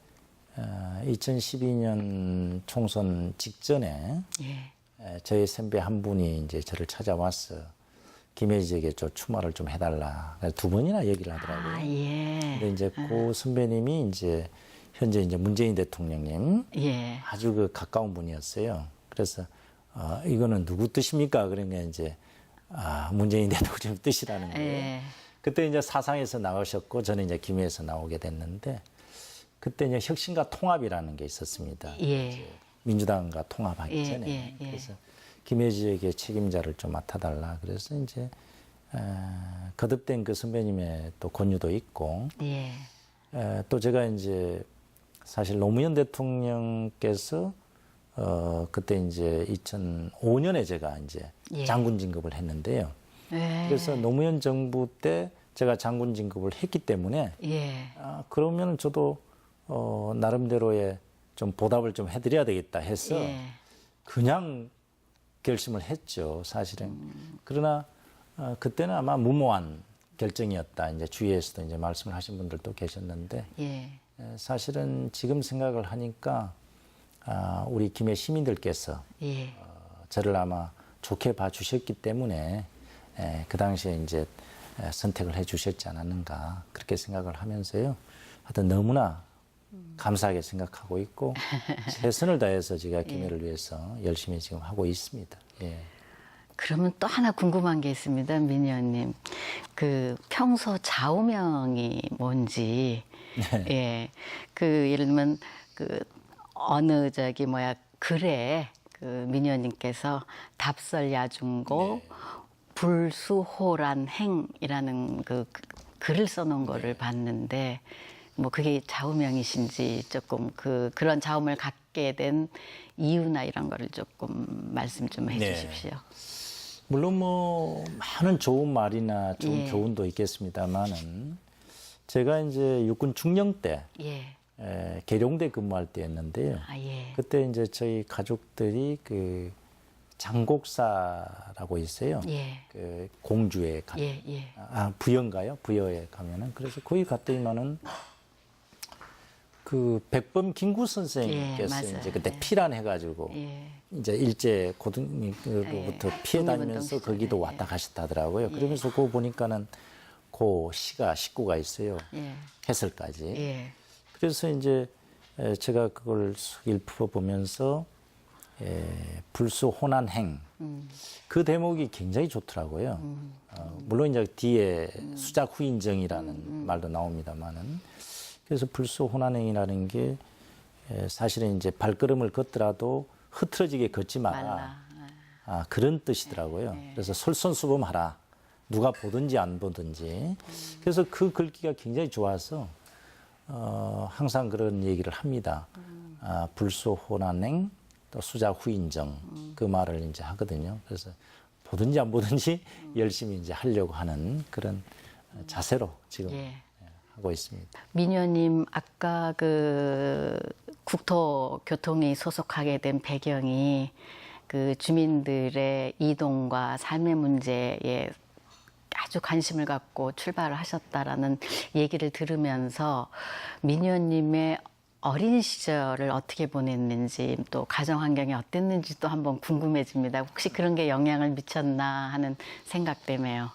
2012년 총선 직전에 예. 저희 선배 한 분이 이제 저를 찾아와서 김혜지에게 저 추모를 좀 해달라. 두 번이나 얘기를 하더라고요. 아, 예. 근데 이제 그 선배님이 이제 현재 이제 문재인 대통령님 예. 아주 그 가까운 분이었어요. 그래서 이거는 누구 뜻입니까? 그러니까 이제 문재인 대통령 뜻이라는 거예요. 예. 그때 이제 사상에서 나오셨고 저는 이제 김해에서 나오게 됐는데 그때 이제 혁신과 통합이라는 게 있었습니다. 예. 민주당과 통합하기 예, 전에 예, 예. 그래서 김혜지에게 책임자를 좀 맡아달라. 그래서 이제 거듭된 그 선배님의 또 권유도 있고 예. 또 제가 이제 사실 노무현 대통령께서 그때 이제 2005년에 제가 이제 예. 장군 진급을 했는데요. 예. 그래서 노무현 정부 때 제가 장군 진급을 했기 때문에 예. 그러면 저도 나름대로의 좀 보답을 좀 해드려야 되겠다 해서 예. 그냥 결심을 했죠, 사실은. 그러나 그때는 아마 무모한 결정이었다. 이제 주위에서도 이제 말씀을 하신 분들도 계셨는데 예. 사실은 지금 생각을 하니까 우리 김해 시민들께서 예. 저를 아마 좋게 봐주셨기 때문에 그 당시에 이제 선택을 해주셨지 않았는가 그렇게 생각을 하면서요. 하여튼 너무나 감사하게 생각하고 있고 최선을 다해서 제가 김해를 위해서 열심히 지금 하고 있습니다. 예. 그러면 또 하나 궁금한 게 있습니다, 민희 의원님. 그 평소 좌우명이 뭔지, 예, 그 예를 들면 그 어느 글에 그 민희 의원님께서 답설야중고 불수호란행이라는 그 글을 써놓은 거를 봤는데, 뭐 그게 좌우명이신지 조금 그런 좌우명을 갖게 된 이유나 이런 거를 조금 말씀 좀 해주십시오. 물론 뭐 많은 좋은 말이나 좋은 예. 교훈도 있겠습니다만은 제가 이제 육군 중령 때 예. 계룡대 근무할 때였는데요. 예. 그때 이제 저희 가족들이 그 장곡사라고 있어요. 예. 그 공주에 예. 예. 부여인가요? 부여에 가면은 그래서 거기 갔더니만은 그 백범 김구 선생님께서 예, 맞아요. 이제 그때 예. 피란해가지고 예. 이제 일제 고등으로부터 피해 다니면서 독립운동 거기도 시절에, 왔다 가셨다더라고요. 그러면서 그거 보니까는 그 식구가 있어요. 예. 해설까지. 예. 그래서 이제 제가 그걸 읽어보면서 불수호난행 그 대목이 굉장히 좋더라고요. 물론 이제 뒤에 수작 후인정이라는 말도 나옵니다만은 그래서 불수호난행이라는 게 사실은 이제 발걸음을 걷더라도 흐트러지게 걷지 마라. 그런 뜻이더라고요. 그래서 솔선수범하라. 누가 보든지 안 보든지. 그래서 그 글귀가 굉장히 좋아서 항상 그런 얘기를 합니다. 불수호난행 또 수작후인정 그 말을 이제 하거든요. 그래서 보든지 안 보든지 열심히 이제 하려고 하는 그런 자세로 지금 하고 있습니다. 민희 의원님 아까 그 국토교통이 소속하게 된 배경이 그 주민들의 이동과 삶의 문제에 아주 관심을 갖고 출발을 하셨다라는 얘기를 들으면서 민희 의원님의 어린 시절을 어떻게 보냈는지 또 가정 환경이 어땠는지 또 한번 궁금해집니다. 혹시 그런 게 영향을 미쳤나 하는 생각 때문에요.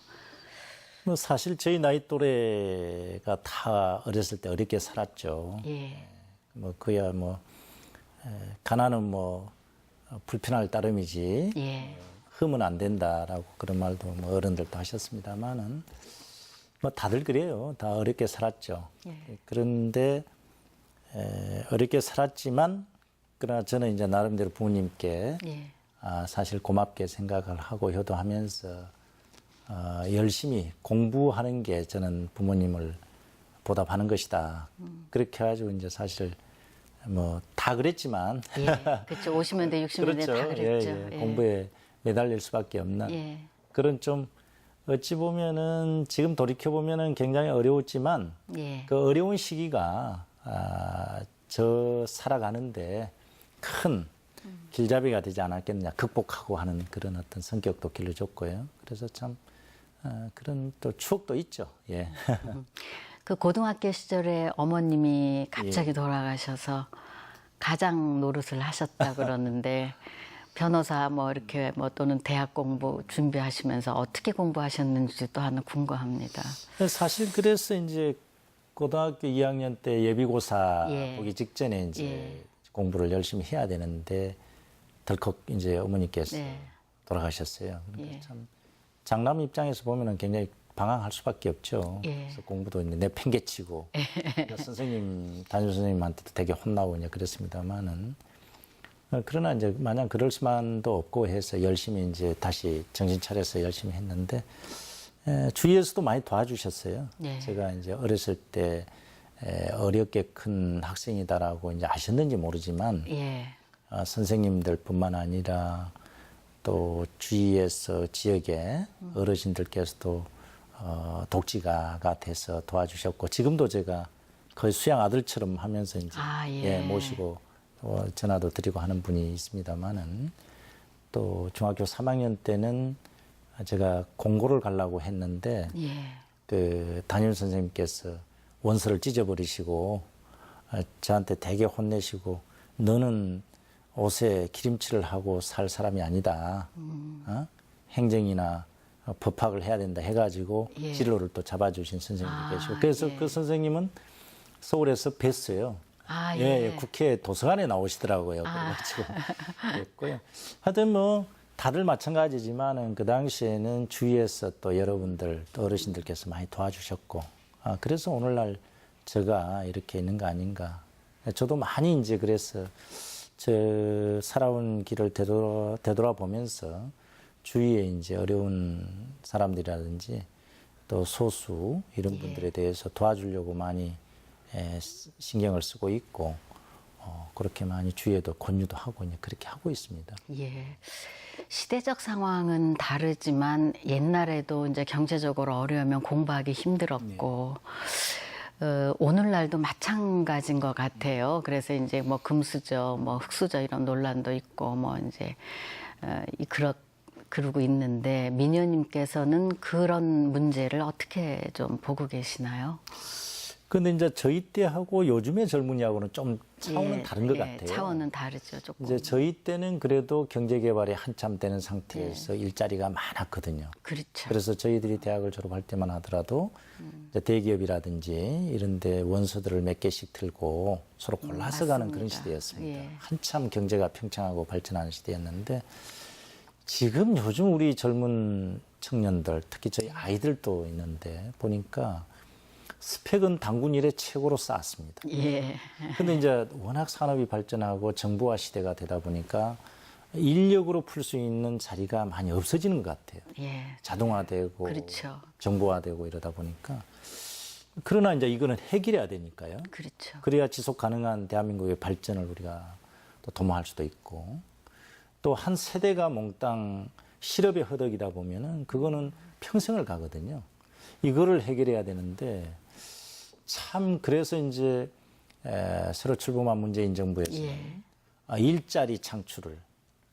뭐 사실 저희 나이 또래가 다 어렸을 때 어렵게 살았죠. 예. 뭐 그야 뭐 가난은 뭐 불편할 따름이지 예. 흠은 안 된다라고 그런 말도 뭐 어른들도 하셨습니다만은 뭐 다들 그래요. 다 어렵게 살았죠. 그런데 어렵게 살았지만 그러나 저는 이제 나름대로 부모님께 사실 고맙게 생각을 하고 효도하면서 열심히 공부하는 게 저는 부모님을 보답하는 것이다. 그렇게 해가지고 이제 사실 뭐 다 그랬지만 그렇죠. 50년대, 60년대 그렇죠. 다 그랬죠. 공부에 매달릴 수밖에 없는 그런 좀 어찌 보면은 지금 돌이켜 보면은 굉장히 어려웠지만 그 어려운 시기가 저 살아가는데 큰 길잡이가 되지 않았겠느냐, 극복하고 하는 그런 어떤 성격도 길러줬고요. 그래서 참 그런 또 추억도 있죠. 예. 그 고등학교 시절에 어머님이 갑자기 돌아가셔서 가장 노릇을 하셨다 그러는데 변호사 뭐 이렇게 뭐 또는 대학 공부 준비하시면서 어떻게 공부하셨는지 또 하나 궁금합니다. 사실 그래서 이제 고등학교 2학년 때 예비고사 보기 직전에 이제 공부를 열심히 해야 되는데 덜컥 이제 어머니께서 돌아가셨어요. 그러니까 참 장남 입장에서 보면은 굉장히 방황할 수밖에 없죠. 그래서 공부도 이제 내팽개치고 선생님, 담임 선생님한테도 되게 혼나고 이제 그랬습니다만은 그러나 이제 마냥 그럴 수만도 없고 해서 열심히 이제 다시 정신 차려서 열심히 했는데 주위에서도 많이 도와주셨어요. 제가 이제 어렸을 때 어렵게 큰 학생이다라고 이제 아셨는지 모르지만 선생님들뿐만 아니라 또 주위에서 지역의 어르신들께서도 독지가가 돼서 도와주셨고 지금도 제가 거의 수양 아들처럼 하면서 이제 모시고 전화도 드리고 하는 분이 있습니다만은 또 중학교 3학년 때는 제가 공고를 가려고 했는데 그 담임 선생님께서 원서를 찢어버리시고 저한테 되게 혼내시고 너는 옷에 기름칠을 하고 살 사람이 아니다. 행정이나 법학을 해야 된다 해가지고 진로를 또 잡아주신 선생님이 계시고 그래서 그 선생님은 서울에서 뵀어요. 국회 도서관에 나오시더라고요. 그래가지고 그랬고요. 하여튼 뭐 다들 마찬가지지만은 그 당시에는 주위에서 또 여러분들 또 어르신들께서 많이 도와주셨고 그래서 오늘날 제가 이렇게 있는 거 아닌가. 저도 많이 이제 그래서 저 살아온 길을 되돌아보면서 주위에 이제 어려운 사람들이라든지 또 소수 이런 분들에 대해서 도와주려고 많이 신경을 쓰고 있고 그렇게 많이 주위에도 권유도 하고 이제 그렇게 하고 있습니다. 시대적 상황은 다르지만 옛날에도 이제 경제적으로 어려우면 공부하기 힘들었고 오늘날도 마찬가지인 것 같아요. 그래서 이제 뭐 금수저, 뭐 흑수저 이런 논란도 있고 뭐 이제 그러고 있는데 미녀님께서는 그런 문제를 어떻게 좀 보고 계시나요? 근데 이제 저희 때하고 요즘의 젊은이하고는 좀 차원은 다른 것 같아요. 차원은 다르죠, 조금. 이제 저희 때는 그래도 경제개발이 한참 되는 상태에서 일자리가 많았거든요. 그렇죠. 그래서 저희들이 대학을 졸업할 때만 하더라도 이제 대기업이라든지 이런 데 원서들을 몇 개씩 들고 서로 골라서 가는 그런 시대였습니다. 한참 경제가 평창하고 발전하는 시대였는데 지금 요즘 우리 젊은 청년들, 특히 저희 아이들도 있는데 보니까 스펙은 단군 이래 최고로 쌓았습니다. 근데 이제 워낙 산업이 발전하고 정보화 시대가 되다 보니까 인력으로 풀 수 있는 자리가 많이 없어지는 것 같아요. 자동화되고 그렇죠. 정보화되고 이러다 보니까. 그러나 이제 이거는 해결해야 되니까요. 그렇죠. 그래야 지속 가능한 대한민국의 발전을 우리가 또 도모할 수도 있고 또 한 세대가 몽땅 실업의 허덕이다 보면은 그거는 평생을 가거든요. 이거를 해결해야 되는데 참 그래서 이제 새로 출범한 문재인 정부에서 일자리 창출을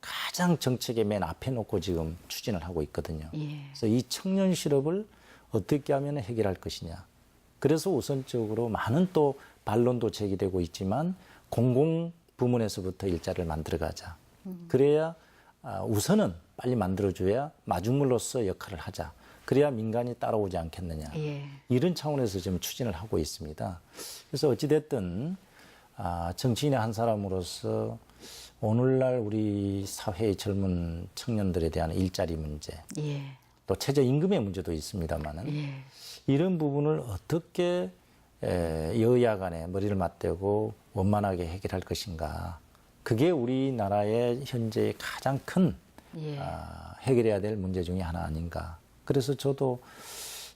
가장 정책의 맨 앞에 놓고 지금 추진을 하고 있거든요. 그래서 이 청년 실업을 어떻게 하면 해결할 것이냐. 그래서 우선적으로 많은 또 반론도 제기되고 있지만 공공 부문에서부터 일자리를 만들어가자. 그래야 우선은 빨리 만들어줘야 마중물로서 역할을 하자. 그래야 민간이 따라오지 않겠느냐. 이런 차원에서 지금 추진을 하고 있습니다. 그래서 어찌됐든 정치인의 한 사람으로서 오늘날 우리 사회의 젊은 청년들에 대한 일자리 문제, 또 최저임금의 문제도 있습니다만은 이런 부분을 어떻게 여야 간에 머리를 맞대고 원만하게 해결할 것인가. 그게 우리나라의 현재의 가장 큰 해결해야 될 문제 중에 하나 아닌가. 그래서 저도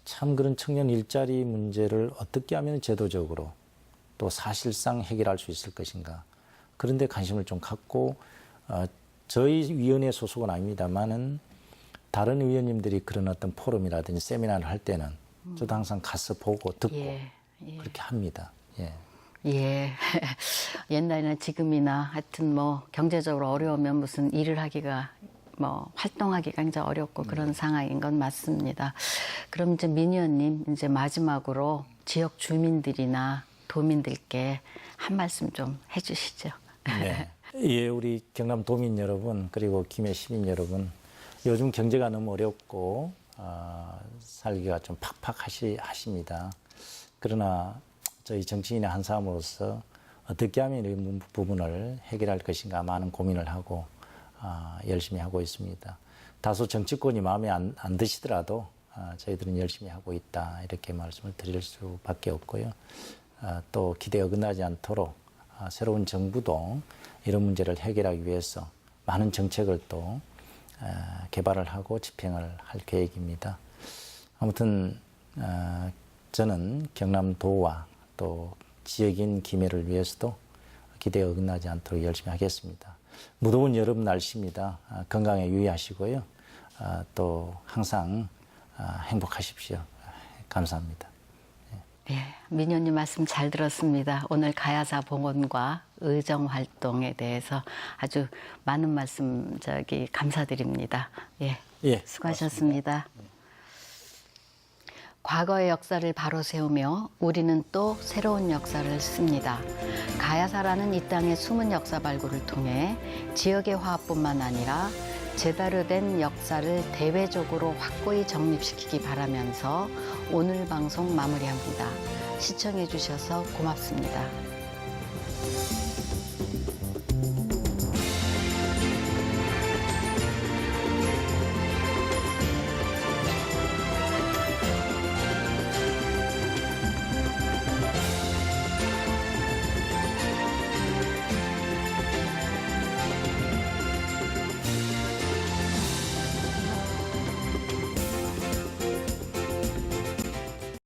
참 그런 청년 일자리 문제를 어떻게 하면 제도적으로 또 사실상 해결할 수 있을 것인가. 그런데 관심을 좀 갖고 저희 위원회 소속은 아닙니다만은 다른 위원님들이 그런 어떤 포럼이라든지 세미나를 할 때는 저도 항상 가서 보고 듣고 그렇게 합니다. 옛날이나 지금이나 하여튼 뭐 경제적으로 어려우면 무슨 일을 하기가 뭐 활동하기가 굉장히 어렵고 그런 상황인 건 맞습니다. 그럼 이제 민의원님 이제 마지막으로 지역 주민들이나 도민들께 한 말씀 좀 해주시죠. 우리 경남 도민 여러분 그리고 김해 시민 여러분 요즘 경제가 너무 어렵고 살기가 좀 팍팍하십니다. 그러나 저희 정치인의 한 사람으로서 어떻게 하면 이 부분을 해결할 것인가 많은 고민을 하고 열심히 하고 있습니다. 다소 정치권이 마음에 안 드시더라도 저희들은 열심히 하고 있다 이렇게 말씀을 드릴 수밖에 없고요. 또 기대에 어긋나지 않도록 새로운 정부도 이런 문제를 해결하기 위해서 많은 정책을 또 개발을 하고 집행을 할 계획입니다. 아무튼 저는 경남도와 또 지역인 김해를 위해서도 기대에 어긋나지 않도록 열심히 하겠습니다. 무더운 여름 날씨입니다. 건강에 유의하시고요. 또 항상 행복하십시오. 감사합니다. 예, 민효님 말씀 잘 들었습니다. 오늘 가야사 봉헌과 의정 활동에 대해서 아주 많은 말씀 감사드립니다. 예, 예, 수고하셨습니다. 과거의 역사를 바로 세우며 우리는 또 새로운 역사를 씁니다. 가야사라는 이 땅의 숨은 역사 발굴을 통해 지역의 화합뿐만 아니라 제대로 된 역사를 대외적으로 확고히 정립시키기 바라면서 오늘 방송 마무리합니다. 시청해 주셔서 고맙습니다.